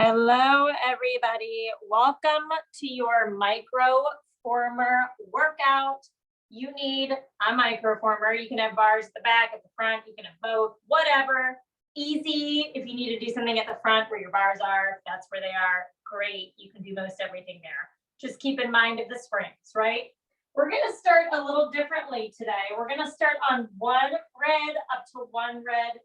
Hello, everybody. Welcome to your microformer workout. You need a microformer. You can have bars at the back, at the front. You can have both, whatever. Easy. If you need to do something at the front where your bars are, if that's where they are, great. You can do most everything there. Just keep in mind of the springs, right? We're going to start a little differently today. We're going to start on one red up to one red,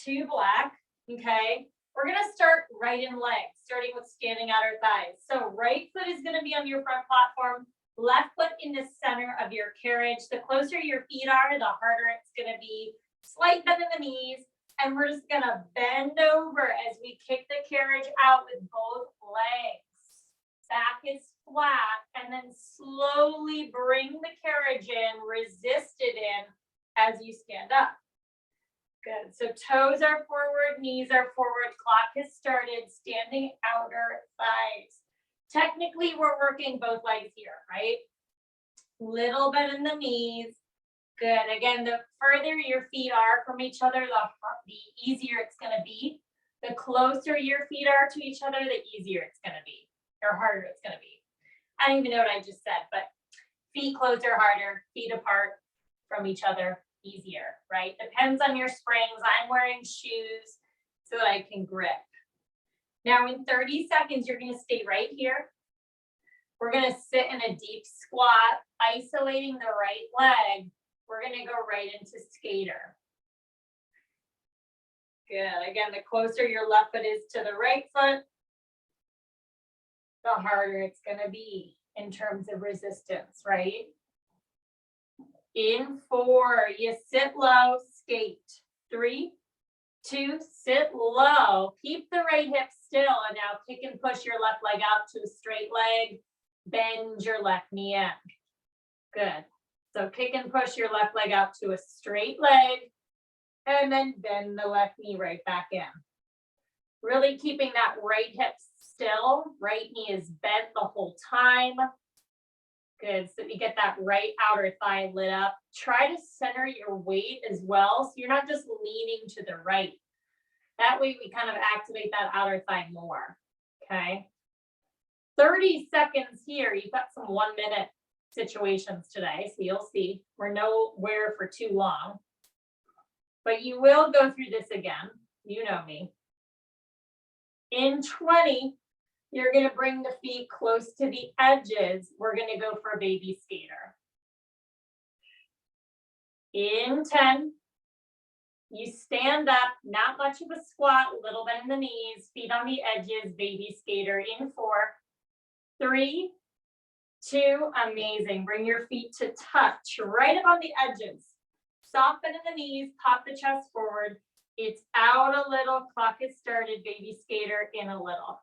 two black, okay? We're going to start right in legs, starting with standing outer thighs. So right foot is going to be on your front platform, left foot in the center of your carriage. The closer your feet are, the harder it's going to be. Slight bend in the knees, and we're just going to bend over as we kick the carriage out with both legs. Back is flat, and then slowly bring the carriage in, resist it in as you stand up. Good. So toes are forward, knees are forward, clock has started, standing outer thighs. Technically, we're working both legs here, right? Little bit in the knees. Good. Again, the further your feet are from each other, the easier it's going to be. The closer your feet are to each other, the easier it's going to be, or harder it's going to be. I don't even know what I just said, but feet closer, harder, feet apart from each other, easier, right? Depends on your springs. I'm wearing shoes so that I can grip. Now in 30 seconds, you're going to stay right here. We're going to sit in a deep squat, isolating the right leg. We're going to go right into skater. Good. Again, the closer your left foot is to the right foot, the harder it's going to be in terms of resistance, right? In 4, you sit low, skate. 3, 2, sit low. Keep the right hip still, and now kick and push your left leg out to a straight leg. Bend your left knee in. Good. So kick and push your left leg out to a straight leg, and then bend the left knee right back in. Really keeping that right hip still. Right knee is bent the whole time. Good, so you get that right outer thigh lit up. Try to center your weight as well, so you're not just leaning to the right. That way we kind of activate that outer thigh more, okay? 30 seconds here. You've got some 1-minute situations today, so you'll see. We're nowhere for too long. But you will go through this again. You know me. In 20, you're going to bring the feet close to the edges. We're going to go for a baby skater. In 10, you stand up, not much of a squat, a little bit in the knees, feet on the edges, baby skater. In 4, 3, 2, amazing. Bring your feet to touch right up on the edges. Soften in the knees, pop the chest forward. It's out a little, clock has started, baby skater in a little.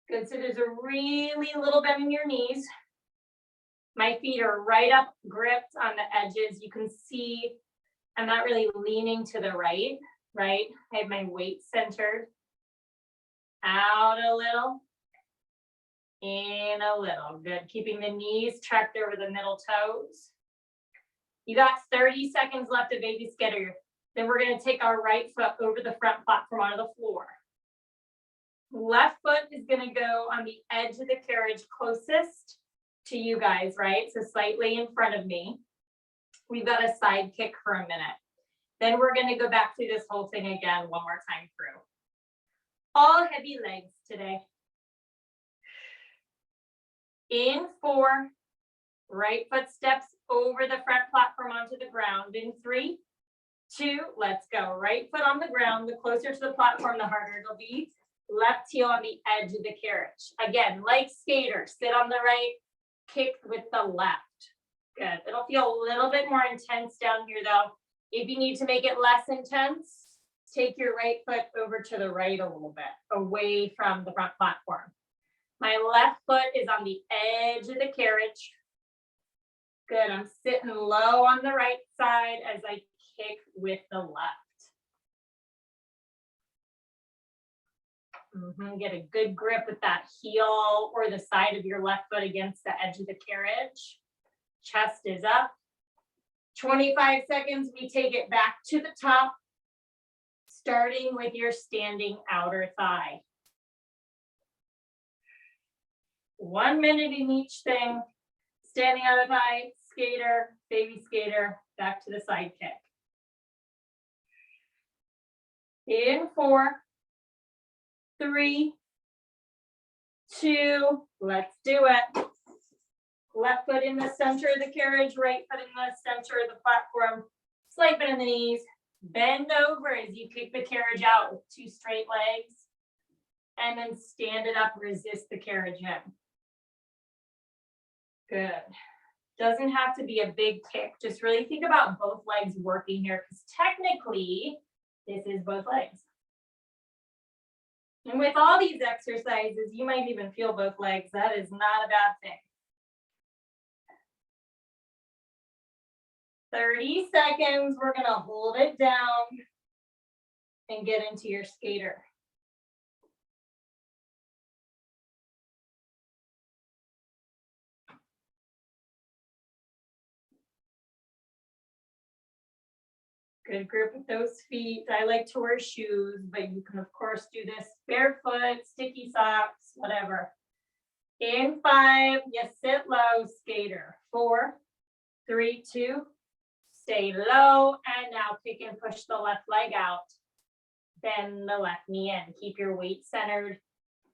Good, so there's a really little bend in your knees. My feet are right up, gripped on the edges. You can see I'm not really leaning to the right? I have my weight centered. Out a little, in a little. Good, keeping the knees tracked over the middle toes. You got 30 seconds left of baby skater. Then we're going to take our right foot over the front platform onto the floor. Left foot is going to go on the edge of the carriage closest to you guys, right? So slightly in front of me. We've got a side kick for a minute. Then we're going to go back through this whole thing again one more time through. All heavy legs today. In 4, right foot steps over the front platform onto the ground. In 3, 2, let's go. Right foot on the ground. The closer to the platform, the harder it'll be. Left heel on the edge of the carriage. Again, like skater, sit on the right, kick with the left. Good. It'll feel a little bit more intense down here though. If you need to make it less intense, take your right foot over to the right a little bit, away from the front platform. My left foot is on the edge of the carriage. Good. I'm sitting low on the right side as I kick with the left. Get a good grip with that heel or the side of your left foot against the edge of the carriage. Chest is up. 25 seconds, we take it back to the top, starting with your standing outer thigh. 1 minute in each thing. Standing out of high, skater, baby skater, back to the side kick. In 4, 3, 2, let's do it. Left foot in the center of the carriage, right foot in the center of the platform. Slight bend in the knees. Bend over as you kick the carriage out with 2 straight legs. And then stand it up, resist the carriage in. Good. Doesn't have to be a big kick. Just really think about both legs working here, because technically, this is both legs. And with all these exercises, you might even feel both legs. That is not a bad thing. 30 seconds, we're gonna hold it down and get into your skater. Good grip with those feet. I like to wear shoes, but you can of course do this barefoot, sticky socks, whatever. In 5, you sit low, skater. 4, 3, 2, stay low, and now kick and push the left leg out. Bend the left knee in. Keep your weight centered.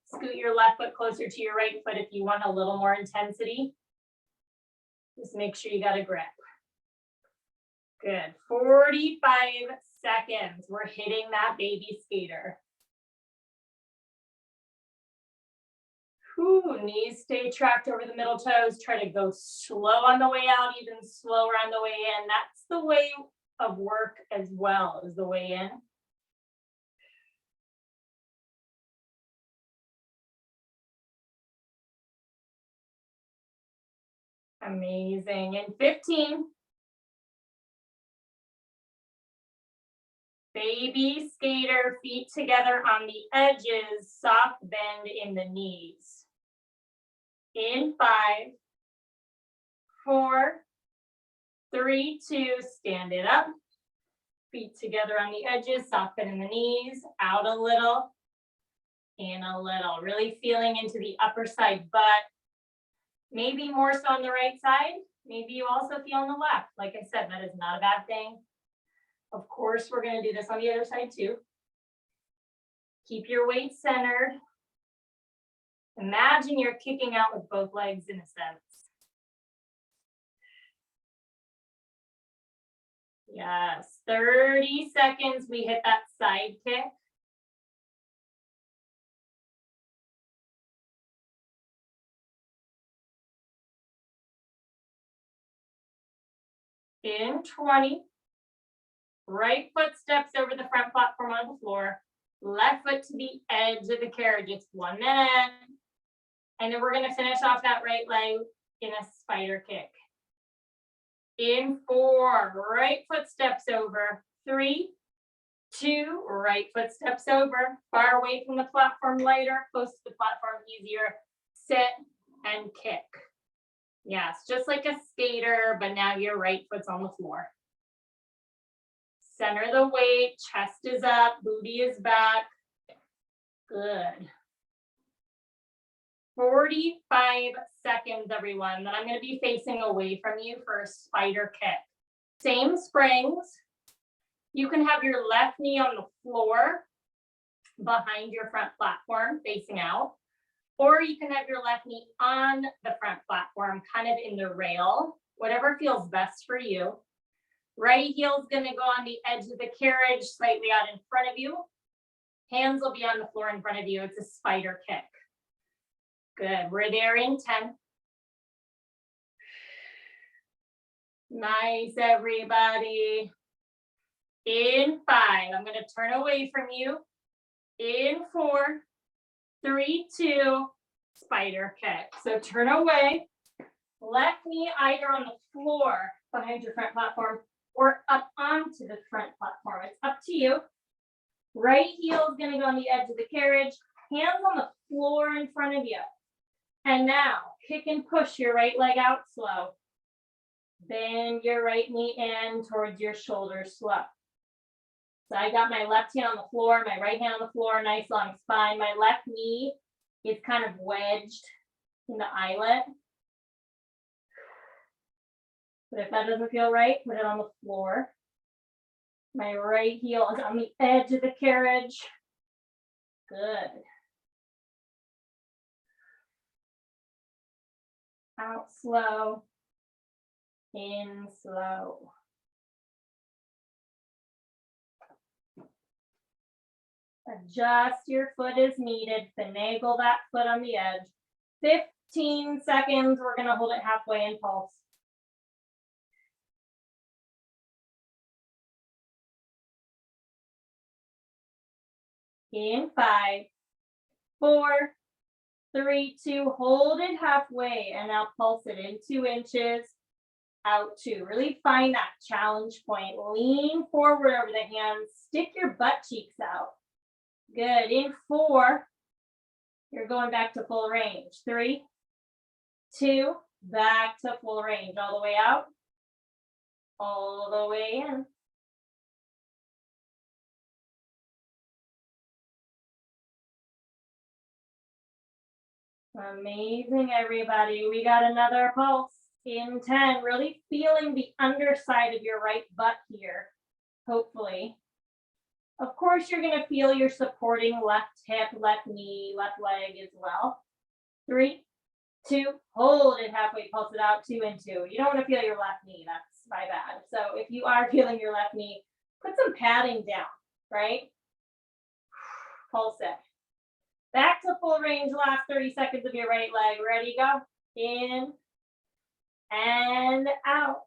Scoot your left foot closer to your right foot if you want a little more intensity. Just make sure you got a grip. Good. 45 seconds. We're hitting that baby skater. Whew, knees stay tracked over the middle toes. Try to go slow on the way out, even slower on the way in. That's the way of work as well as the way in. Amazing. In 15. Baby skater, feet together on the edges, soft bend in the knees. In 5, 4, 3, 2, stand it up. Feet together on the edges, soft bend in the knees, out a little, in a little. Really feeling into the upper side butt. Maybe more so on the right side. Maybe you also feel on the left. Like I said, that is not a bad thing. Of course, we're going to do this on the other side too. Keep your weight centered. Imagine you're kicking out with both legs in a sense. Yes, 30 seconds, we hit that side kick. In 20. Right foot steps over the front platform on the floor. Left foot to the edge of the carriage. It's 1 minute. And then we're going to finish off that right leg in a spider kick. In 4, right foot steps over. 3, 2, right foot steps over. Far away from the platform, lighter. Close to the platform, easier. Sit and kick. Yes, just like a skater, but now your right foot's on the floor. Center the weight, chest is up, booty is back. Good. 45 seconds, everyone. Then I'm going to be facing away from you for a spider kick. Same springs. You can have your left knee on the floor behind your front platform, facing out. Or you can have your left knee on the front platform, kind of in the rail, whatever feels best for you. Right heel's gonna go on the edge of the carriage, slightly out in front of you. Hands will be on the floor in front of you. It's a spider kick. Good, we're there in 10. Nice, everybody. In 5, I'm gonna turn away from you. In 4, 3, 2, spider kick. So turn away, left knee either on the floor behind your front platform or up onto the front platform. It's up to you. Right heel is going to go on the edge of the carriage, hands on the floor in front of you. And now kick and push your right leg out slow. Bend your right knee in towards your shoulder slow. So I got my left hand on the floor, my right hand on the floor, nice long spine. My left knee is kind of wedged in the eyelet. But if that doesn't feel right, put it on the floor. My right heel is on the edge of the carriage. Good. Out slow, in slow. Adjust your foot as needed. Finagle that foot on the edge. 15 seconds. We're going to hold it halfway and pulse. In 5, 4, 3, 2, hold it halfway and now pulse it in 2 inches, out 2. Really find that challenge point. Lean forward over the hands, stick your butt cheeks out. Good. In 4, you're going back to full range. 3, 2, back to full range. All the way out, all the way in. Amazing, everybody. We got another pulse in 10. Really feeling the underside of your right butt here, hopefully. Of course, you're going to feel your supporting left hip, left knee, left leg as well. 3, 2, hold it halfway, pulse it out, 2 and 2. You don't want to feel your left knee, that's my bad. So if you are feeling your left knee, put some padding down, right? Pulse it. Back to full range, last 30 seconds of your right leg. Ready, go. In and out.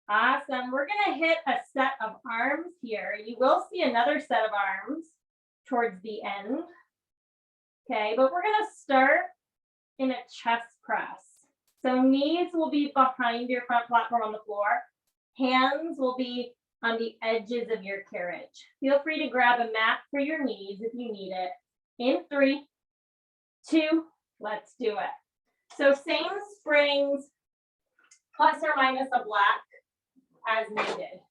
Awesome. We're going to hit a set of arms here. You will see another set of arms towards the end. Okay, but we're going to start in a chest press. So knees will be behind your front platform on the floor. Hands will be on the edges of your carriage. Feel free to grab a mat for your knees if you need it. In 3, 2, let's do it. So same springs, plus or minus a black as needed.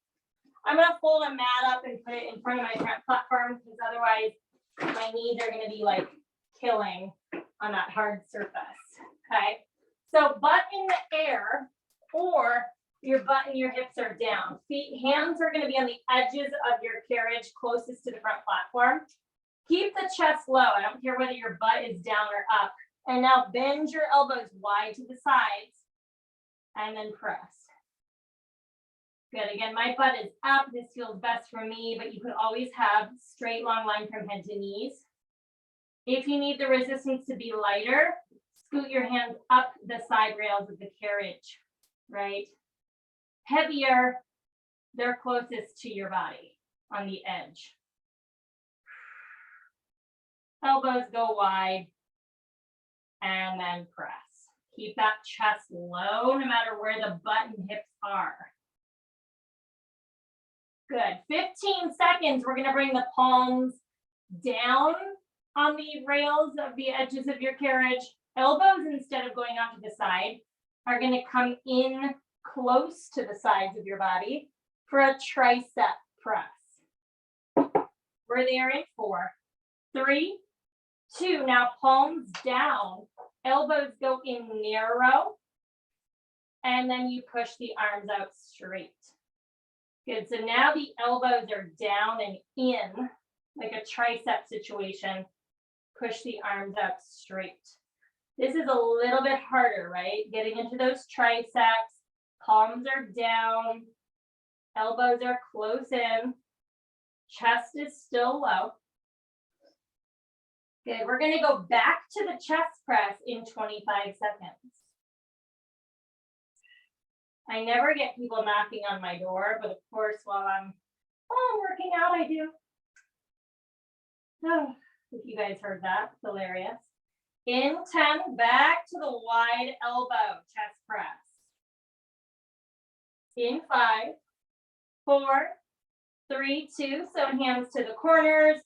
I'm gonna fold a mat up and put it in front of my front platform because otherwise my knees are gonna be like killing on that hard surface, okay? So butt in the air, or your butt and your hips are down. Hands are going to be on the edges of your carriage closest to the front platform. Keep the chest low. I don't care whether your butt is down or up. And now bend your elbows wide to the sides and then press. Good. Again, my butt is up. This feels best for me, but you could always have straight long line from head to knees. If you need the resistance to be lighter, scoot your hands up the side rails of the carriage, right? Heavier, they're closest to your body on the edge. Elbows go wide and then press. Keep that chest low no matter where the butt and hips are. Good. 15 seconds. We're going to bring the palms down on the rails of the edges of your carriage. Elbows, instead of going out to the side, are going to come in close to the sides of your body for a tricep press. We're there in 4, 3, 2. Now palms down, elbows go in narrow, and then you push the arms out straight. Good. So now the elbows are down and in, like a tricep situation. Push the arms out straight. This is a little bit harder, right? Getting into those triceps. Palms are down, elbows are close in, chest is still low. Good, we're gonna go back to the chest press in 25 seconds. I never get people knocking on my door, but of course, while I'm working out, I do. Oh, if you guys heard that, it's hilarious. In 10, back to the wide elbow chest press. In 5, 4, 3, 2. So hands to the corners,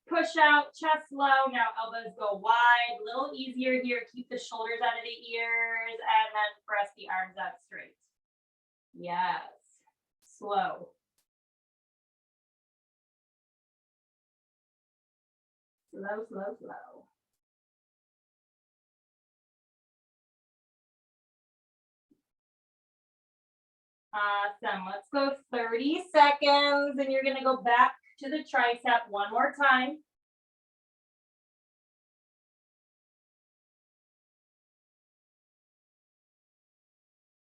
push out, chest low. Now elbows go wide, a little easier here. Keep the shoulders out of the ears and then press the arms out straight. Yes, slow. Slow, slow, slow. Awesome. Let's go 30 seconds and you're going to go back to the tricep one more time.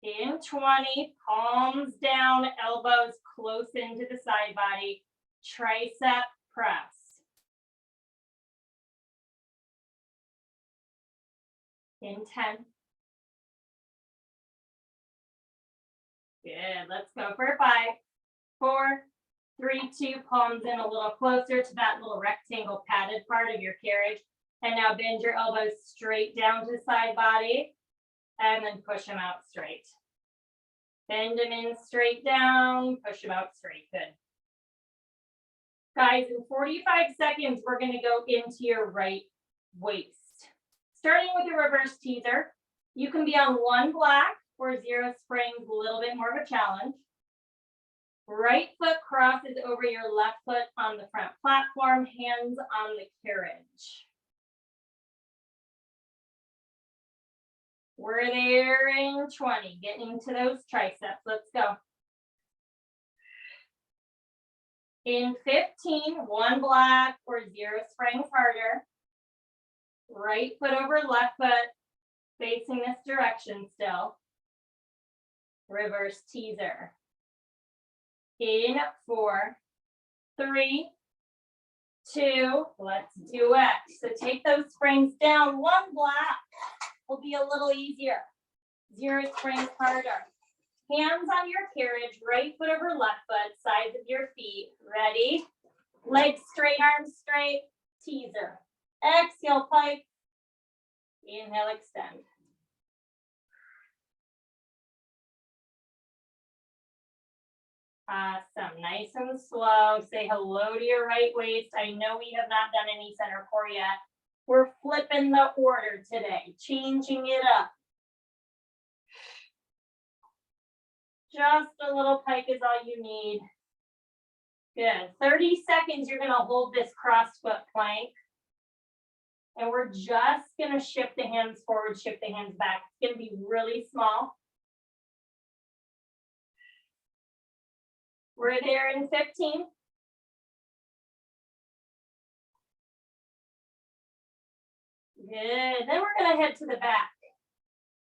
In 20, palms down, elbows close into the side body, tricep press. In 10. Good, let's go for 5, 4, 3, 2, palms in a little closer to that little rectangle padded part of your carriage. And now bend your elbows straight down to the side body and then push them out straight. Bend them in straight down, push them out straight, good. Guys, in 45 seconds, we're gonna go into your right waist. Starting with your reverse teaser, you can be on 1 block or 0 springs, a little bit more of a challenge. Right foot crosses over your left foot on the front platform, hands on the carriage. We're there in 20, getting into those triceps. Let's go. In 15, 1 block or 0 springs harder. Right foot over left foot, facing this direction still. Reverse teaser. In 4, 3, 2, let's do it. So take those springs down. 1 block will be a little easier. 0 springs harder. Hands on your carriage, right foot over left foot, sides of your feet. Ready? Legs straight, arms straight, teaser. Exhale, pike. Inhale, extend. Awesome, nice and slow. Say hello to your right waist. I know we have not done any center core yet. We're flipping the order today, changing it up. Just a little pike is all you need. Good, 30 seconds, you're gonna hold this cross foot plank. And we're just gonna shift the hands forward, shift the hands back. It's gonna be really small. We're there in 15. Good, then we're gonna head to the back.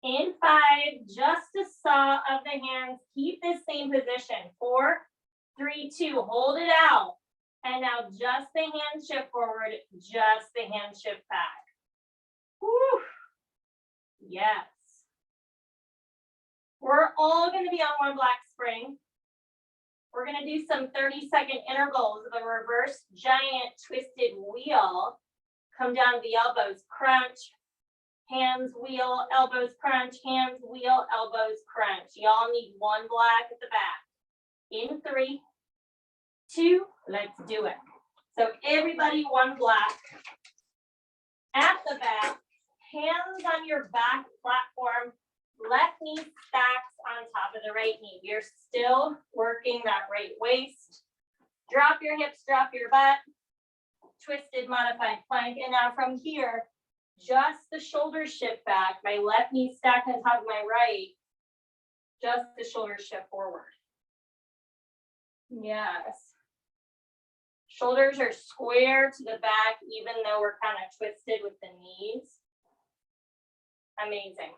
In 5, just a saw of the hands, keep this same position. 4, 3, 2, hold it out. And now just the hand shift forward, just the hand shift back. Whew. Yes. We're all gonna be on 1 block spring. We're gonna do some 30-second intervals of a reverse giant twisted wheel. Come down to the elbows, crunch, hands wheel, elbows crunch, hands wheel, elbows crunch. Y'all need 1 block at the back. In 3, 2, let's do it. So everybody 1 block. At the back, hands on your back platform, left knee stacks on top of the right knee. You're still working that right waist. Drop your hips, drop your butt. Twisted modified plank. And now from here, just the shoulders shift back. My left knee stacked on top of my right. Just the shoulders shift forward. Yes. Shoulders are square to the back, even though we're kind of twisted with the knees. Amazing.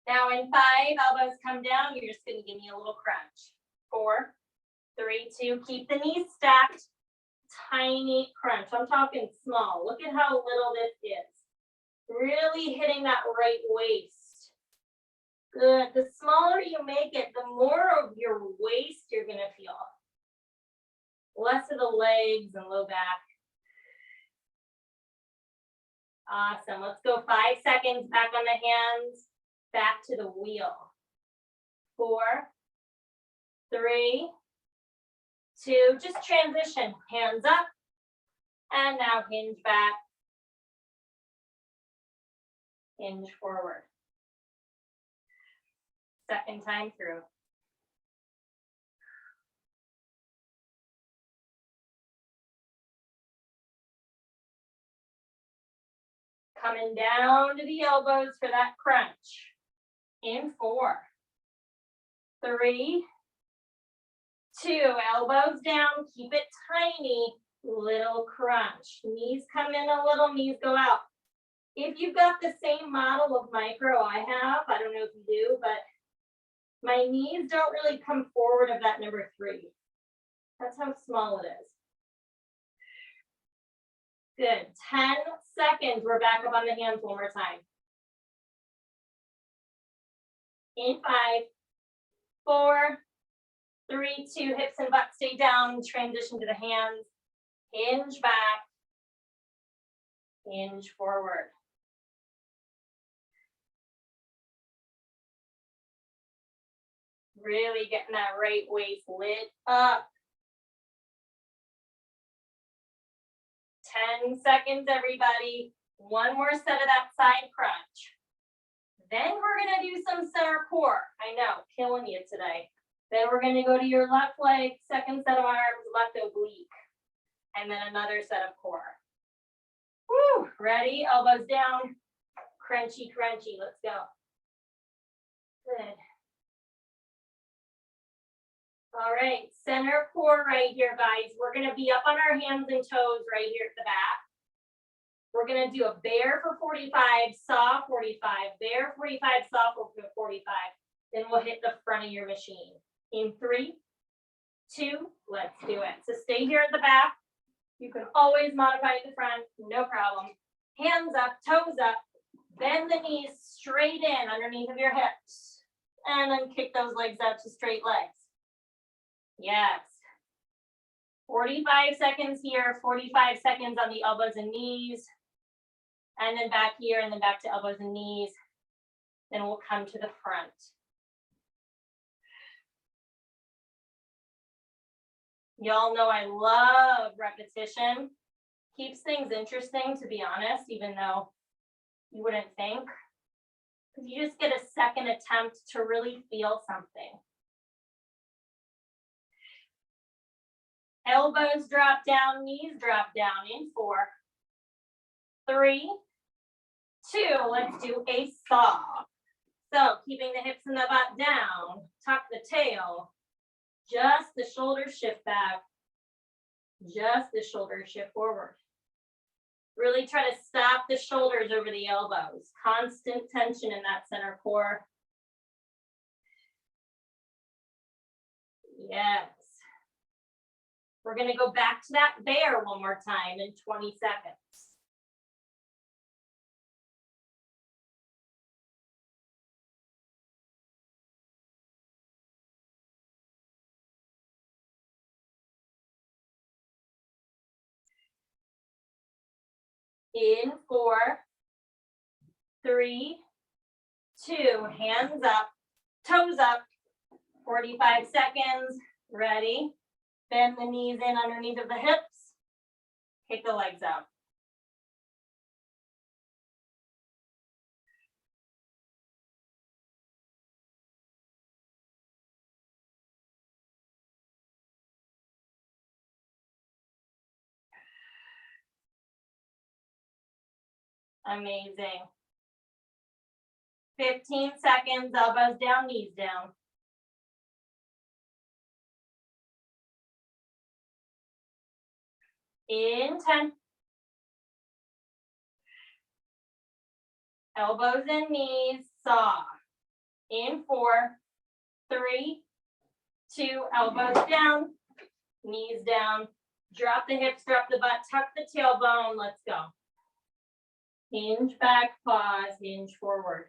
Now in 5, elbows come down. You're just going to give me a little crunch. 4, 3, 2, keep the knees stacked. Tiny crunch. I'm talking small. Look at how little this is. Really hitting that right waist. Good. The smaller you make it, the more of your waist you're going to feel. Less of the legs and low back. Awesome. Let's go 5 seconds back on the hands, back to the wheel. 4, 3, 2, just transition. Hands up. And now hinge back. Hinge forward. Second time through. Coming down to the elbows for that crunch. In 4, 3, 2, elbows down, keep it tiny, little crunch. Knees come in a little, knees go out. If you've got the same model of micro I have, I don't know if you do, but my knees don't really come forward of that number 3. That's how small it is. Good, 10 seconds. We're back up on the hands one more time. In 5, 4, 3, 2, hips and butt stay down, transition to the hands, hinge back, hinge forward. Really getting that right waist lit up. 10 seconds, everybody. One more set of that side crunch. Then we're gonna do some center core. I know, killing you today. Then we're gonna go to your left leg, second set of arms, left oblique. And then another set of core. Woo, ready? Elbows down. Crunchy, crunchy, let's go. Good. All right, center core right here, guys. We're gonna be up on our hands and toes right here at the back. We're gonna do a bear for 45, saw 45, bear 45, saw 45. Then we'll hit the front of your machine. In 3, 2, let's do it. So stay here at the back. You can always modify at the front, no problem. Hands up, toes up, bend the knees straight in underneath of your hips. And then kick those legs out to straight legs. Yes. 45 seconds here, 45 seconds on the elbows and knees. And then back here and then back to elbows and knees. Then we'll come to the front. Y'all know I love repetition. Keeps things interesting, to be honest, even though you wouldn't think. Because you just get a second attempt to really feel something. Elbows drop down, knees drop down in 4, 3, 2. Let's do a saw. So keeping the hips and the butt down, tuck the tail, just the shoulders shift back, just the shoulders shift forward. Really try to stop the shoulders over the elbows. Constant tension in that center core. Yes. We're going to go back to that bear one more time in 20 seconds. In 4, 3, 2, hands up, toes up, 45 seconds, ready? Bend the knees in underneath of the hips, kick the legs out. Amazing. 15 seconds, elbows down, knees down. In 10. Elbows and knees, saw. In 4, 3, 2, elbows down, knees down. Drop the hips, drop the butt, tuck the tailbone, let's go. Hinge back, pause, hinge forward.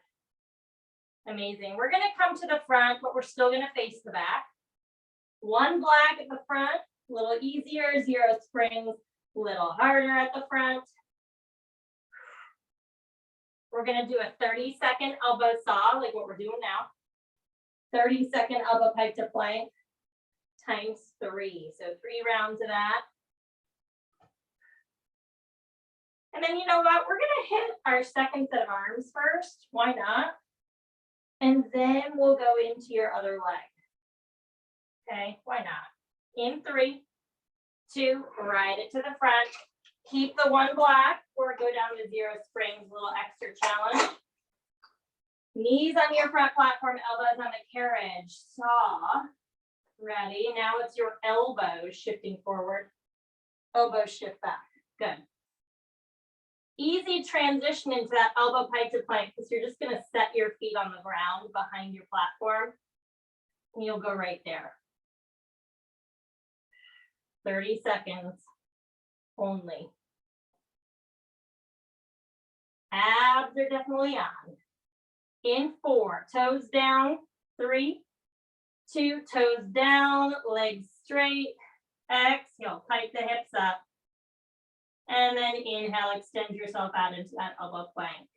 Amazing. We're gonna come to the front, but we're still gonna face the back. One black at the front, a little easier, 0 springs, a little harder at the front. We're gonna do a 30-second elbow saw, like what we're doing now. 30-second elbow pike to plank times 3. So 3 rounds of that. And then you know what? We're gonna hit our second set of arms first. Why not? And then we'll go into your other leg. Okay, why not? In 3, 2, ride it to the front. Keep the one black or go down to 0 springs, a little extra challenge. Knees on your front platform, elbows on the carriage. Saw. Ready. Now it's your elbows shifting forward. Elbows shift back. Good. Easy transition into that elbow pike to plank because you're just going to set your feet on the ground behind your platform. And you'll go right there. 30 seconds only. Abs are definitely on. In 4, toes down. 3, 2, toes down, legs straight. Exhale, pike the hips up. And then inhale, extend yourself out into that elbow plank.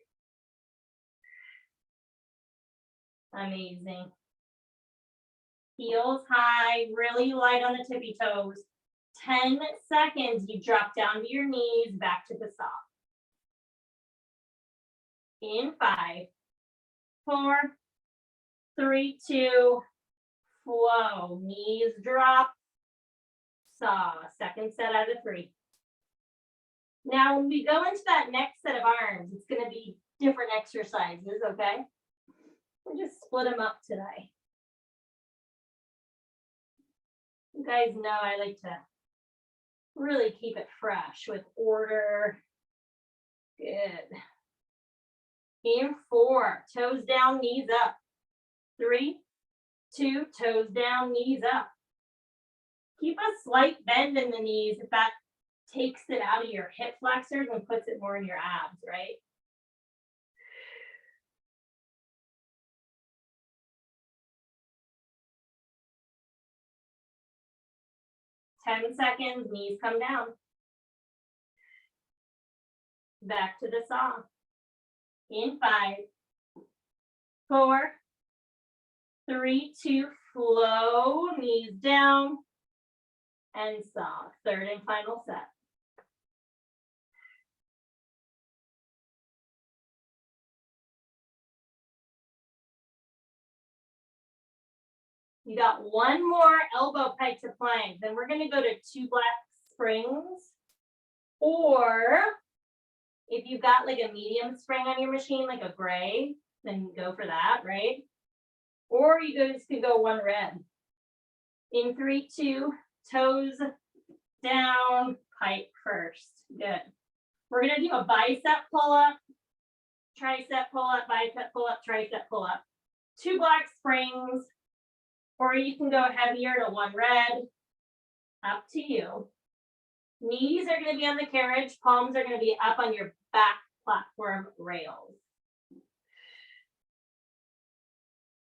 Amazing. Heels high, really light on the tippy toes. 10 seconds, you drop down to your knees, back to the saw. In 5, 4, 3, 2, flow. Knees drop, saw. Second set out of 3. Now, when we go into that next set of arms, it's going to be different exercises, okay? We'll just split them up today. You guys know I like to really keep it fresh with order. Good. In 4, toes down, knees up. 3, 2, toes down, knees up. Keep a slight bend in the knees if that takes it out of your hip flexors and puts it more in your abs, right? Ten seconds, knees come down. Back to the saw. In 5, 4, 3, 2, flow, knees down, and saw. Third and final set. You got one more elbow pike to plank. Then we're going to go to 2 black springs. Or if you've got like a medium spring on your machine, like a gray, then go for that, right? Or you guys could go 1 red. In 3, 2, toes down, pike first. Good. We're going to do a bicep pull-up, tricep pull-up, bicep pull-up, tricep pull-up. 2 black springs. Or you can go heavier to 1 red, up to you. Knees are going to be on the carriage, palms are going to be up on your back platform rails.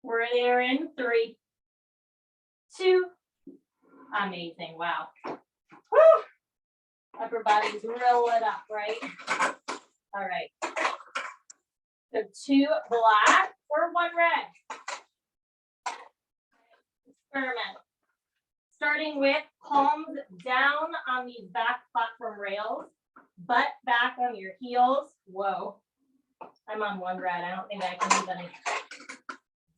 We're there in 3, 2, amazing, wow. Woo! Upper body's real lit up, right? All right. So 2 black or 1 red. Experiment. Starting with palms down on these back platform rails, butt back on your heels. Whoa, I'm on 1 red. I don't think I can even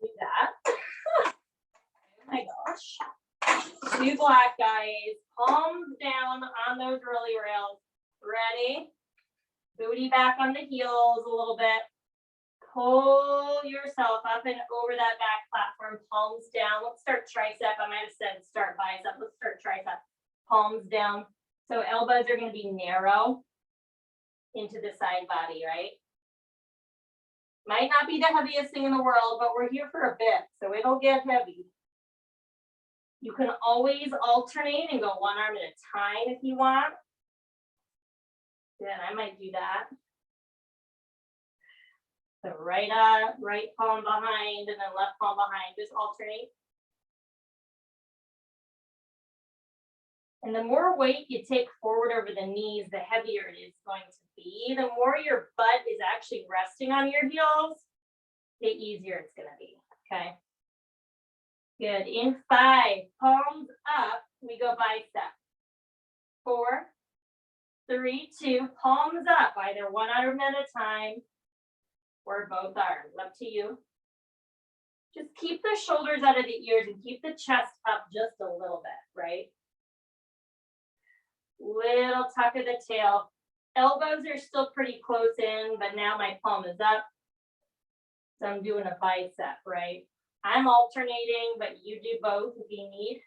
do that. Oh my gosh. 2 black, guys. Palms down on those rolly rails. Ready? Booty back on the heels a little bit. Pull yourself up and over that back platform, palms down. Let's start tricep. I might have said start bicep. Let's start tricep. Palms down. So elbows are going to be narrow into the side body, right? Might not be the heaviest thing in the world, but we're here for a bit, so it'll get heavy. You can always alternate and go 1 arm at a time if you want. Then I might do that. So right palm behind and then left palm behind, just alternate. And the more weight you take forward over the knees, the heavier it is going to be. The more your butt is actually resting on your heels, the easier it's going to be, okay? Good. In 5, palms up, we go bicep. 4, 3, 2, palms up, either 1 arm at a time or both arms, up to you. Just keep the shoulders out of the ears and keep the chest up just a little bit, right? Little tuck of the tail. Elbows are still pretty close in, but now my palm is up. So I'm doing a bicep, right? I'm alternating, but you do both if you need.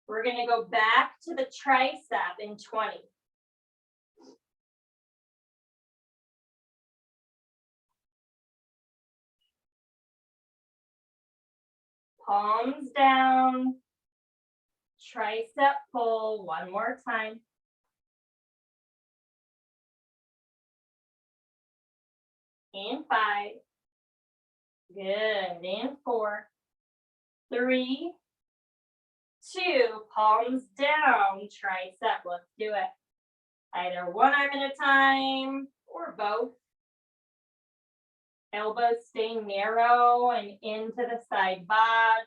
We're going to go back to the tricep in 20. Palms down, tricep pull, one more time. In 5. Good. In 4, 3, 2, palms down, tricep. Let's do it. Either one arm at a time or both. Elbows stay narrow and into the side bod.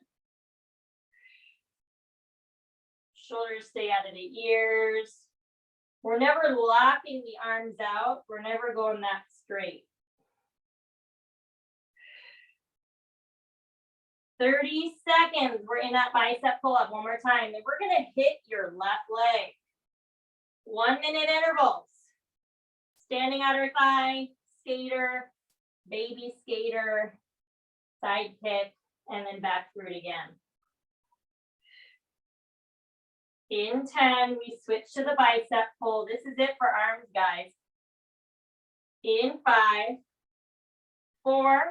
Shoulders stay out of the ears. We're never locking the arms out. We're never going that straight. 30 seconds. We're in that bicep pull-up one more time. And we're going to hit your left leg. 1 minute intervals. Standing outer thigh, skater, baby skater, side kick, and then back through it again. In 10, we switch to the bicep pull. This is it for arms, guys. In 5, 4,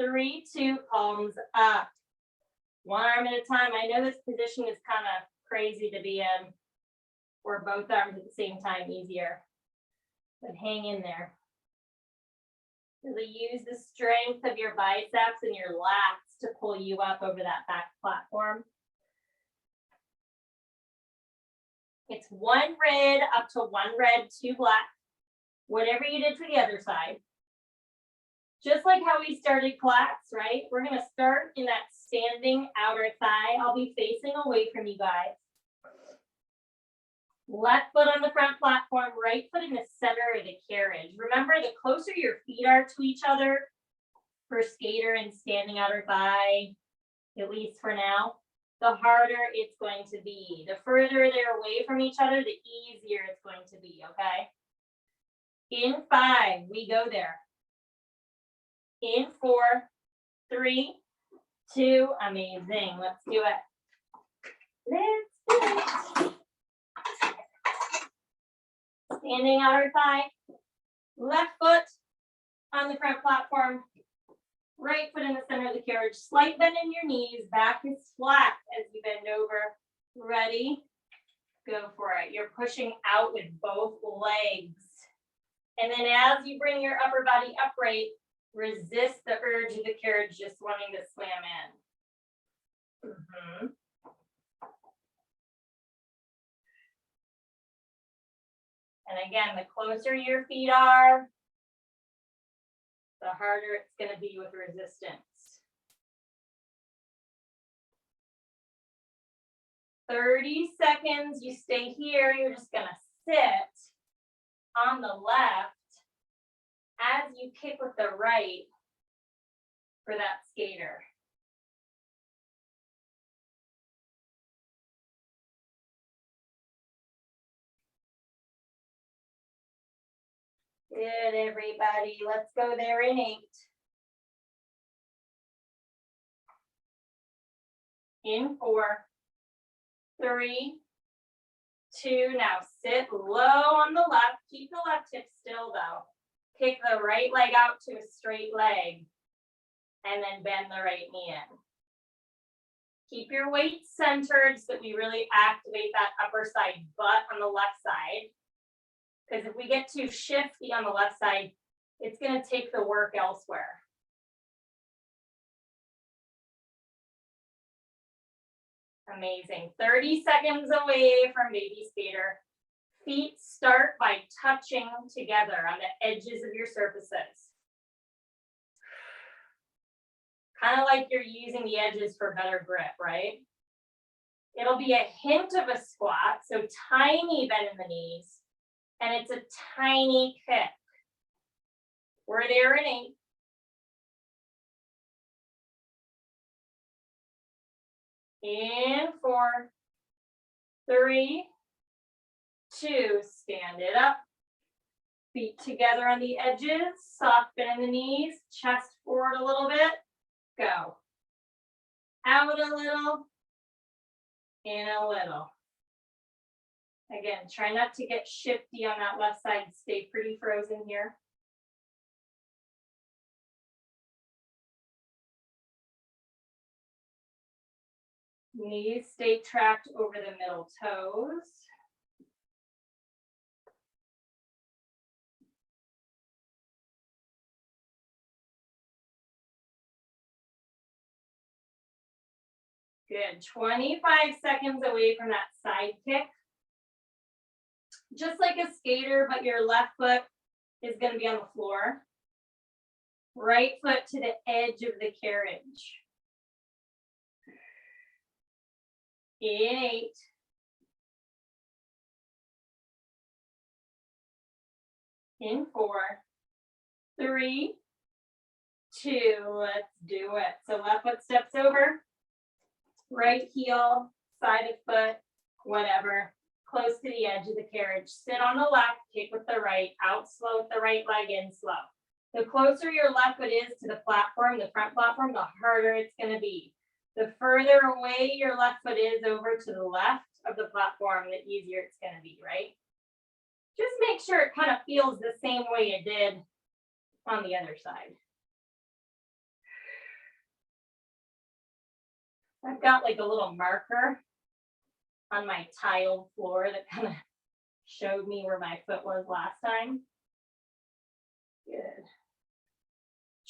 3, 2, palms up. One arm at a time. I know this position is kind of crazy to be in, or both arms at the same time, easier. But hang in there. Really use the strength of your biceps and your lats to pull you up over that back platform. It's 1 red up to 1 red, 2 black. Whatever you did for the other side. Just like how we started class, right? We're going to start in that standing outer thigh. I'll be facing away from you guys. Left foot on the front platform, right foot in the center of the carriage. Remember, the closer your feet are to each other for skater and standing outer thigh, at least for now, the harder it's going to be. The further they're away from each other, the easier it's going to be, okay? In 5, we go there. In 4, 3, 2, amazing. Let's do it. Let's do it. Standing outer thigh, left foot on the front platform, right foot in the center of the carriage. Slight bend in your knees, back is flat as you bend over. Ready? Go for it. You're pushing out with both legs. And then as you bring your upper body upright, resist the urge of the carriage just wanting to slam in. And again, the closer your feet are, the harder it's going to be with resistance. 30 seconds, you stay here. You're just going to sit on the left as you kick with the right for that skater. Good, everybody. Let's go there in 8. In 4, 3, 2. Now sit low on the left. Keep the left hip still though. Kick the right leg out to a straight leg. And then bend the right knee in. Keep your weight centered so that we really activate that upper side butt on the left side. Because if we get too shifty on the left side, it's going to take the work elsewhere. Amazing. 30 seconds away from baby skater. Feet start by touching together on the edges of your surfaces. Kind of like you're using the edges for better grip, right? It'll be a hint of a squat, so tiny bend in the knees. And it's a tiny kick. We're there in 8. In 4, 3, 2, stand it up. Feet together on the edges, soft bend in the knees, chest forward a little bit, go. Out a little, in a little. Again, try not to get shifty on that left side, stay pretty frozen here. Knees stay tracked over the middle toes. Good, 25 seconds away from that side kick. Just like a skater, but your left foot is going to be on the floor. Right foot to the edge of the carriage. In 8. In 4. 3, 2, let's do it. So left foot steps over. Right heel, side of foot, whatever. Close to the edge of the carriage. Sit on the left, kick with the right, out slow with the right leg, in slow. The closer your left foot is to the platform, the front platform, the harder it's going to be. The further away your left foot is over to the left of the platform, the easier it's going to be, right? Just make sure it kind of feels the same way it did on the other side. I've got like a little marker on my tiled floor that kind of showed me where my foot was last time. Good.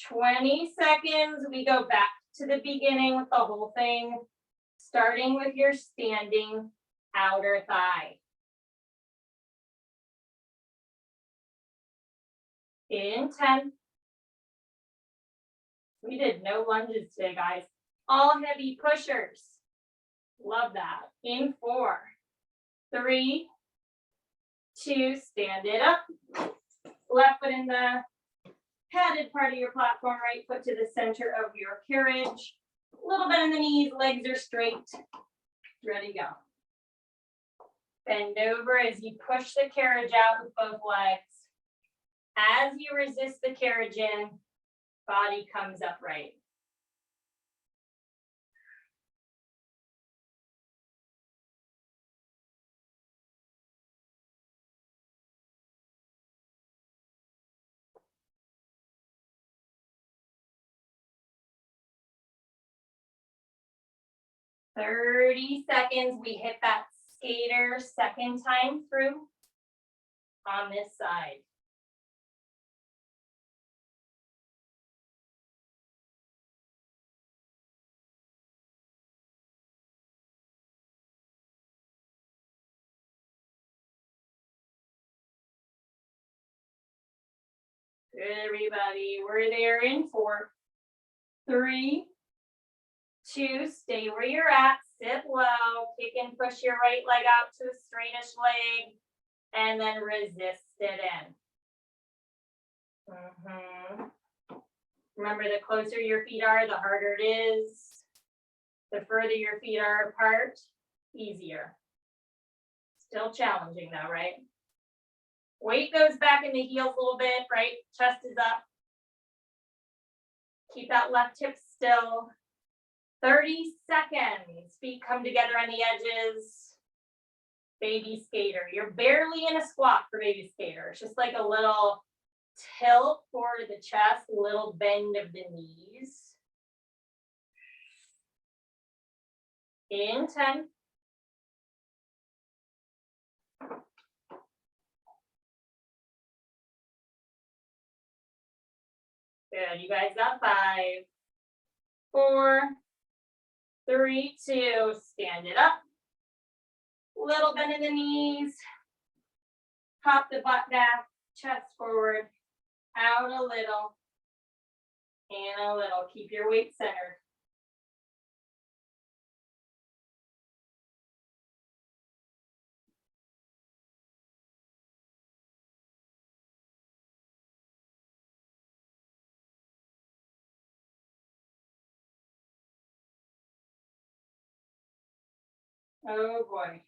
20 seconds, we go back to the beginning with the whole thing, starting with your standing outer thigh. In 10. We did no lunges today, guys. All heavy pushers. Love that. In 4, 3, 2, stand it up. Left foot in the padded part of your platform, right foot to the center of your carriage. A little bit in the knees, legs are straight. Ready to go. Bend over as you push the carriage out with both legs. As you resist the carriage in, body comes upright. "30 seconds, we hit that skater second time through on this side. Good, everybody. We're there in 4, 3, 2, stay where you're at, sit low, kick and push your right leg out to a straightish leg, and then resist it in. Remember, the closer your feet are, the harder it is. The further your feet are apart, easier. Still challenging though, right? Weight goes back in the heels a little bit, right? Chest is up. Keep that left hip still. 30 seconds. Feet come together on the edges. Baby skater. You're barely in a squat for baby skater. It's just like a little tilt forward of the chest, a little bend of the knees. In 10. Good, you guys got 5, 4, 3, 2, stand it up. Little bend in the knees. Pop the butt back, chest forward, out a little, and a little. Keep your weight centered. Oh boy.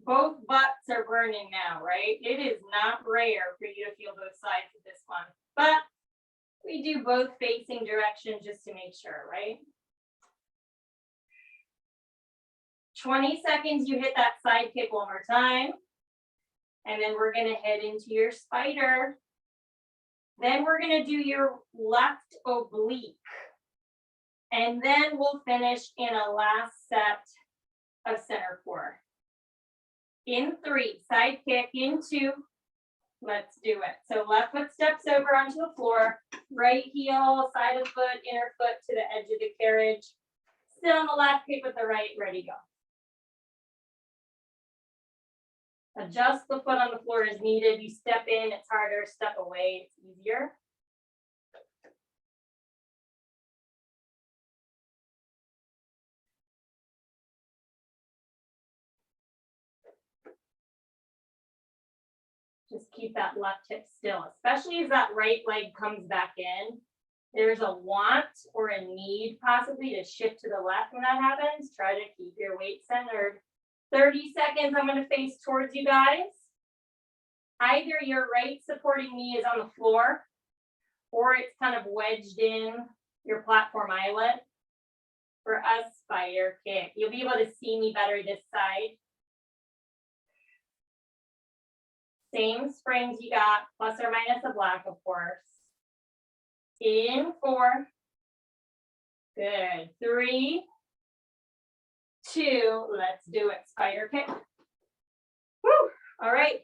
Both butts are burning now, right? It is not rare for you to feel both sides of this one, but we do both facing direction just to make sure, right? 20 seconds, you hit that side kick one more time. And then we're gonna head into your spider. Then we're gonna do your left oblique. And then we'll finish in a last set of center core. In 3, side kick, in 2, let's do it. So left foot steps over onto the floor, right heel, side of foot, inner foot to the edge of the carriage. Sit on the left, kick with the right, ready, go. Adjust the foot on the floor as needed. You step in, it's harder, step away, it's easier. Just keep that left hip still, especially as that right leg comes back in. There's a want or a need possibly to shift to the left when that happens. Try to keep your weight centered. 30 seconds, I'm gonna face towards you guys. Either your right supporting knee is on the floor or it's kind of wedged in your platform eyelet for a spider kick. You'll be able to see me better this side. Same springs you got, plus or minus a block, of course. In 4. Good. 3, 2, let's do it. Spider kick. Woo! All right.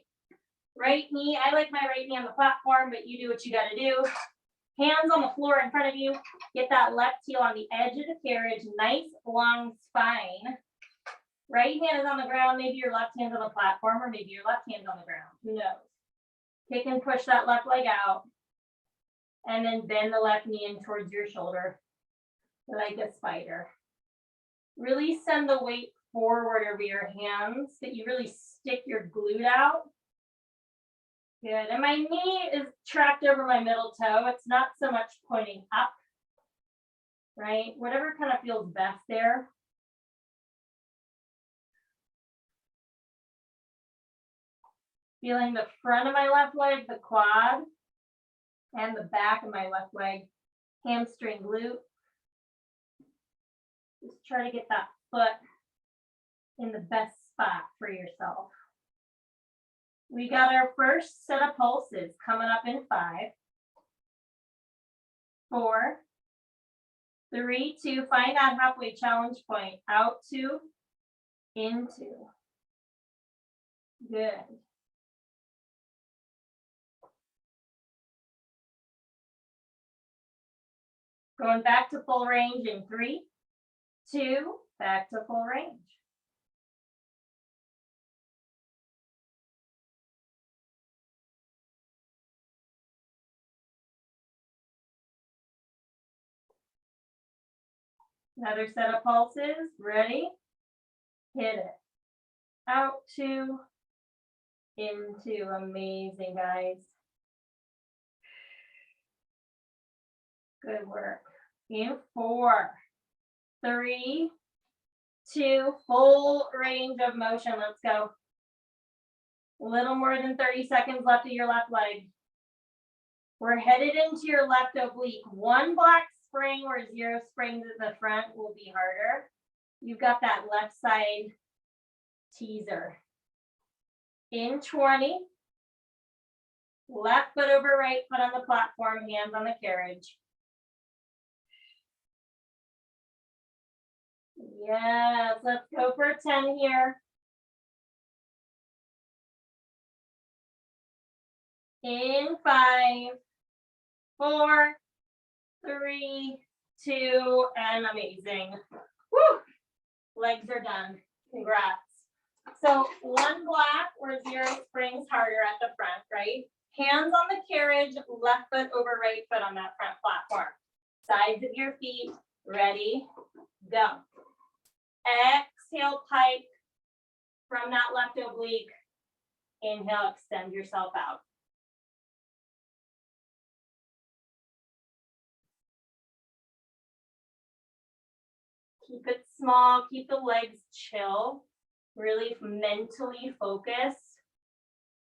Right knee. I like my right knee on the platform, but you do what you got to do. Hands on the floor in front of you. Get that left heel on the edge of the carriage. Nice long spine. Right hand is on the ground. Maybe your left hand's on the platform, or maybe your left hand's on the ground. Who knows? Kick and push that left leg out. And then bend the left knee in towards your shoulder like a spider. Really send the weight forward over your hands, that you really stick your glute out. Good. And my knee is tracked over my middle toe. It's not so much pointing up, right? Whatever kind of feels best there. Feeling the front of my left leg, the quad, and the back of my left leg, hamstring, glute. Just try to get that foot in the best spot for yourself. We got our first set of pulses coming up in 5, 4, 3, 2. Find that halfway challenge point. Out 2, into. Good. Going back to full range in 3, 2, back to full range. Another set of pulses. Ready? Hit it. Out 2, into. Amazing, guys. Good work. In 4, 3, 2, full range of motion. Let's go. A little more than 30 seconds left of your left leg. We're headed into your left oblique. 1 black spring or 0 springs at the front will be harder. You've got that left side teaser. In 20. Left foot over right foot on the platform, hands on the carriage. Yes, let's go for 10 here. In 5, 4, 3, 2, and amazing. Woo! Legs are done. Congrats. So 1 black or 0 springs harder at the front, right? Hands on the carriage, left foot over right foot on that front platform. Sides of your feet, ready, go. Exhale, pike from that left oblique. Inhale, extend yourself out. Keep it small, keep the legs chill. Really mentally focus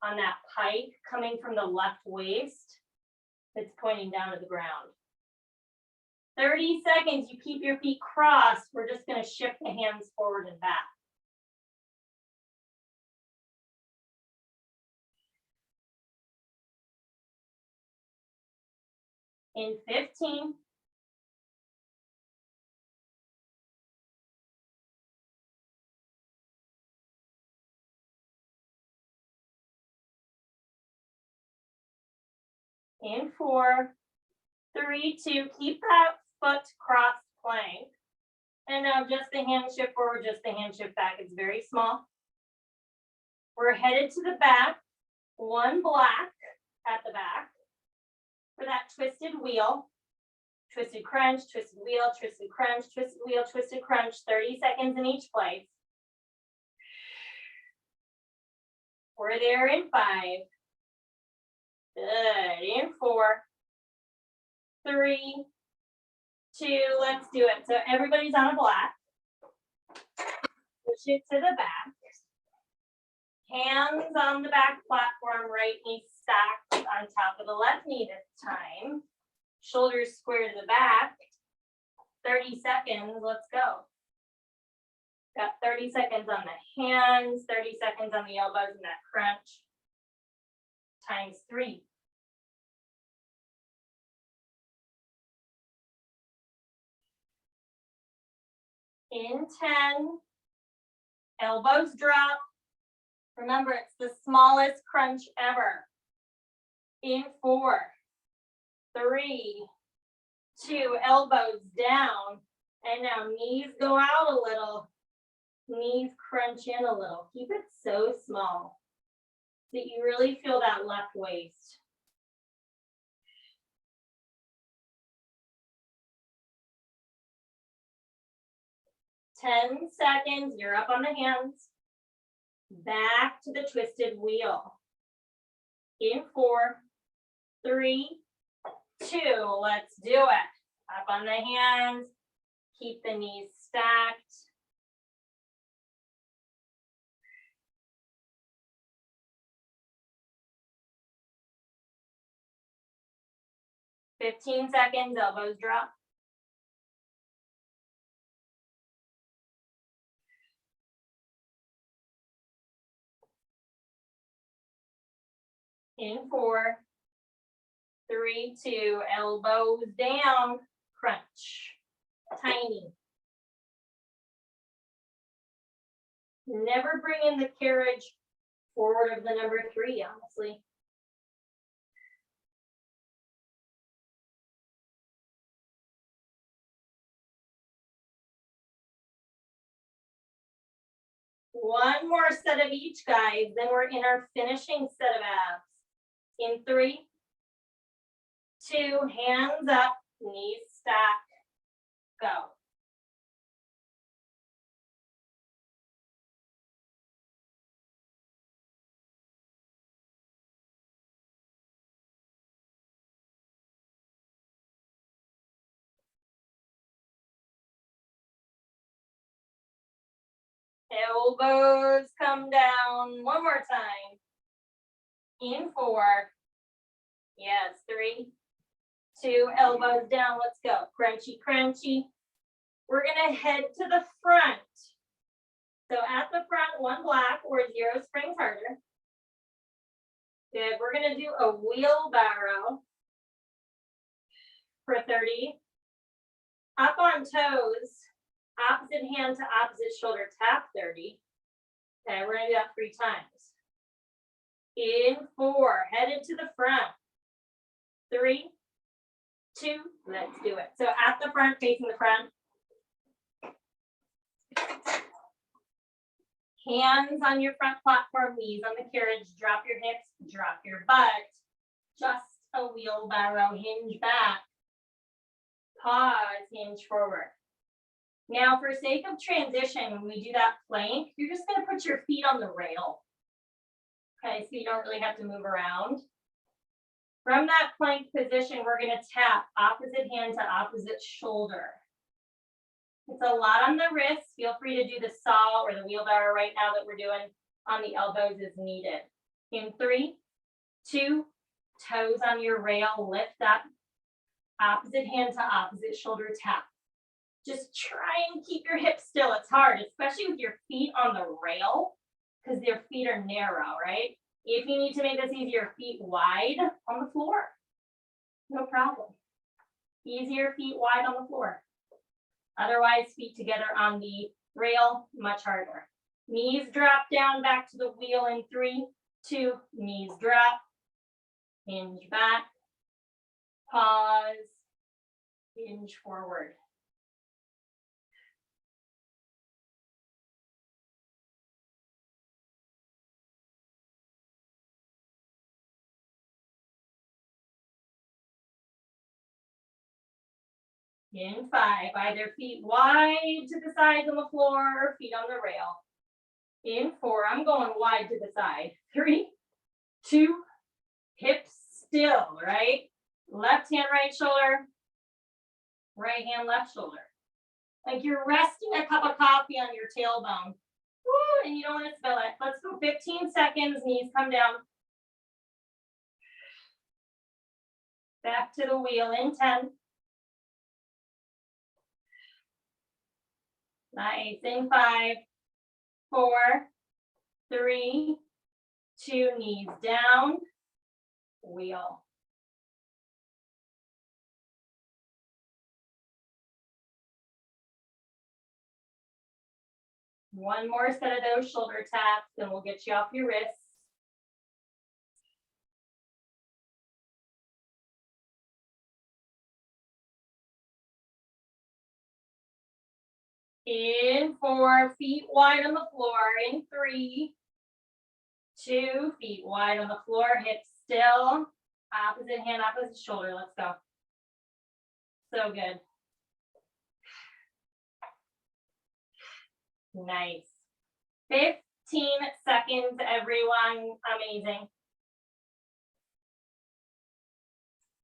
on that pike coming from the left waist that's pointing down to the ground. 30 seconds, you keep your feet crossed. We're just going to shift the hands forward and back. In 15. In 4, 3, 2, keep that foot crossed plank. And now just the hand shift forward, just the hand shift back. It's very small. We're headed to the back, one black at the back for that twisted wheel. Twisted crunch, twisted wheel, twisted crunch, twisted wheel, twisted crunch, 30 seconds in each place. We're there in 5. Good, in 4, 3, 2, let's do it. So everybody's on a block. Push it to the back. Hands on the back platform, right knee stacked on top of the left knee this time. Shoulders square to the back. 30 seconds, let's go. Got 30 seconds on the hands, 30 seconds on the elbows and that crunch. Times 3. In 10, elbows drop. Remember, it's the smallest crunch ever. In 4, 3, 2, elbows down. And now knees go out a little. Knees crunch in a little. Keep it so small that you really feel that left waist. Ten seconds, you're up on the hands. Back to the twisted wheel. In 4, 3, 2, let's do it. Up on the hands, keep the knees stacked. Fifteen seconds, elbows drop. In 4, 3, 2, elbows down, crunch. Tiny. Never bring in the carriage forward of the number 3, honestly. One more set of each, guys. Then we're in our finishing set of abs. In 3, 2, hands up, knees stack, go. Elbows come down one more time. In 4, yes, 3, 2, elbows down, let's go. Crunchy, crunchy. We're gonna head to the front. So at the front, one block or 0 springs harder. Good, we're gonna do a wheelbarrow for 30. Up on toes, opposite hand to opposite shoulder, tap 30. Okay, we're gonna do that 3 times. In 4, headed to the front. 3, 2, let's do it. So at the front, facing the front. Hands on your front platform, knees on the carriage, drop your hips, drop your butt. Just a wheelbarrow, hinge back. Pause, hinge forward. Now, for sake of transition, when we do that plank, you're just gonna put your feet on the rail. Okay, so you don't really have to move around. From that plank position, we're gonna tap opposite hand to opposite shoulder. It's a lot on the wrists. Feel free to do the saw or the wheelbarrow right now that we're doing on the elbows as needed. In 3, 2, toes on your rail, lift up. Opposite hand to opposite shoulder tap. Just try and keep your hips still. It's hard, especially with your feet on the rail, because their feet are narrow, right? If you need to make this easier, feet wide on the floor. No problem. Easier, feet wide on the floor. Otherwise, feet together on the rail, much harder. Knees drop down back to the wheel in 3, 2, knees drop. Hinge back. Pause. Hinge forward. In 5, either feet wide to the sides on the floor or feet on the rail. In 4, I'm going wide to the side. 3, 2, hips still, right? Left hand, right shoulder. Right hand, left shoulder. Like you're resting a cup of coffee on your tailbone. Woo, and you don't want to spill it. Let's go 15 seconds, knees come down. Back to the wheel in 10. Nice, in 5, 4, 3, 2, knees down, wheel. One more set of those shoulder taps, then we'll get you off your wrists. In 4, feet wide on the floor. In 3, 2, feet wide on the floor, hips still. Opposite hand, opposite shoulder. Let's go. So good. Nice. 15 seconds, everyone. Amazing.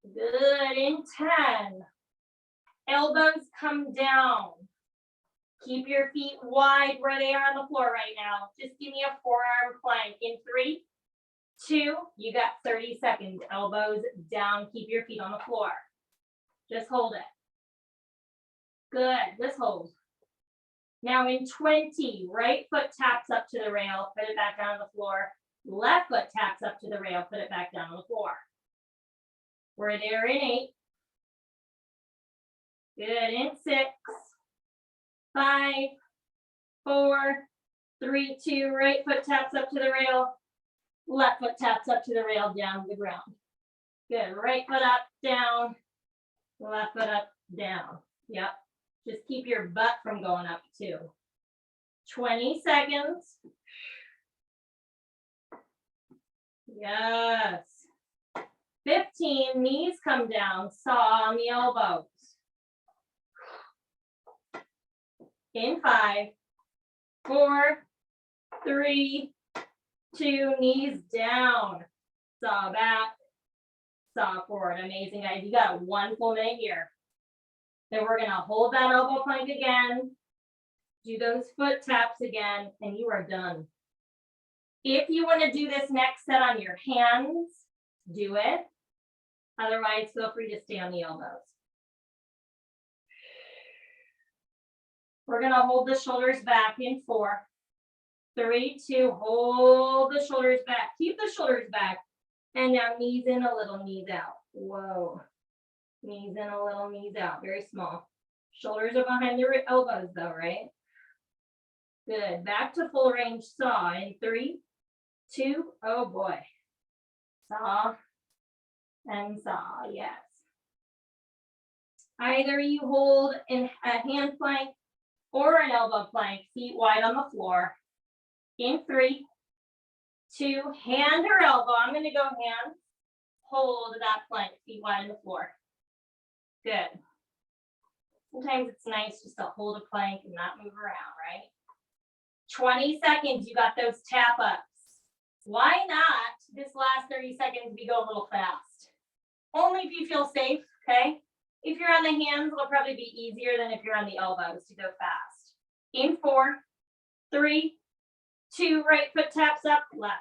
Good. In 10. Elbows come down. Keep your feet wide where they are on the floor right now. Just give me a forearm plank. In 3, 2, you got 30 seconds. Elbows down. Keep your feet on the floor. Just hold it. Good. Just hold. Now in 20, right foot taps up to the rail, put it back down on the floor. Left foot taps up to the rail, put it back down on the floor. We're there in 8. Good. In 6, 5, 4, 3, 2, right foot taps up to the rail. Left foot taps up to the rail, down to the ground. Good. Right foot up, down. Left foot up, down. Yep. Just keep your butt from going up too. 20 seconds. Yes. 15, knees come down, saw on the elbows. In 5, 4, 3, 2, knees down. Saw back, saw forward. Amazing, guys. You got 1 full minute here. Then we're gonna hold that elbow plank again, do those foot taps again, and you are done. If you wanna do this next set on your hands, do it. Otherwise, feel free to stay on the elbows. We're gonna hold the shoulders back in 4, 3, 2, hold the shoulders back. Keep the shoulders back. And now knees in a little, knees out. Whoa. Knees in a little, knees out. Very small. Shoulders are behind the elbows though, right? Good. Back to full range saw in 3, 2, oh boy. Saw and saw, yes. Either you hold in a hand plank or an elbow plank, feet wide on the floor. In 3, 2, hand or elbow. I'm going to go hand. Hold that plank, feet wide on the floor. Good. Sometimes it's nice just to hold a plank and not move around, right? 20 seconds, you got those tap ups. Why not this last 30 seconds we go a little fast? Only if you feel safe, okay? If you're on the hands, it'll probably be easier than if you're on the elbows to go fast. In 4, 3, 2, right foot taps up, left,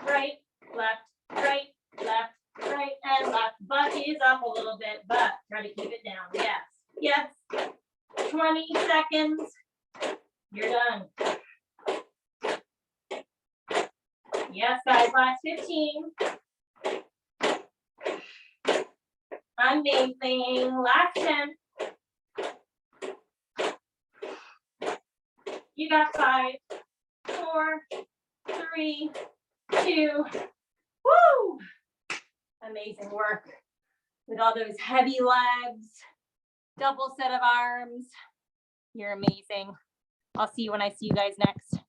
right, left, right, left, right, and left. Butt is up a little bit, but try to keep it down. Yes, yes. 20 seconds. You're done. Yes, guys, last 15. Amazing. Last 10. You got 5, 4, 3, 2. Woo! Amazing work with all those heavy legs, double set of arms. You're amazing. I'll see you when I see you guys next.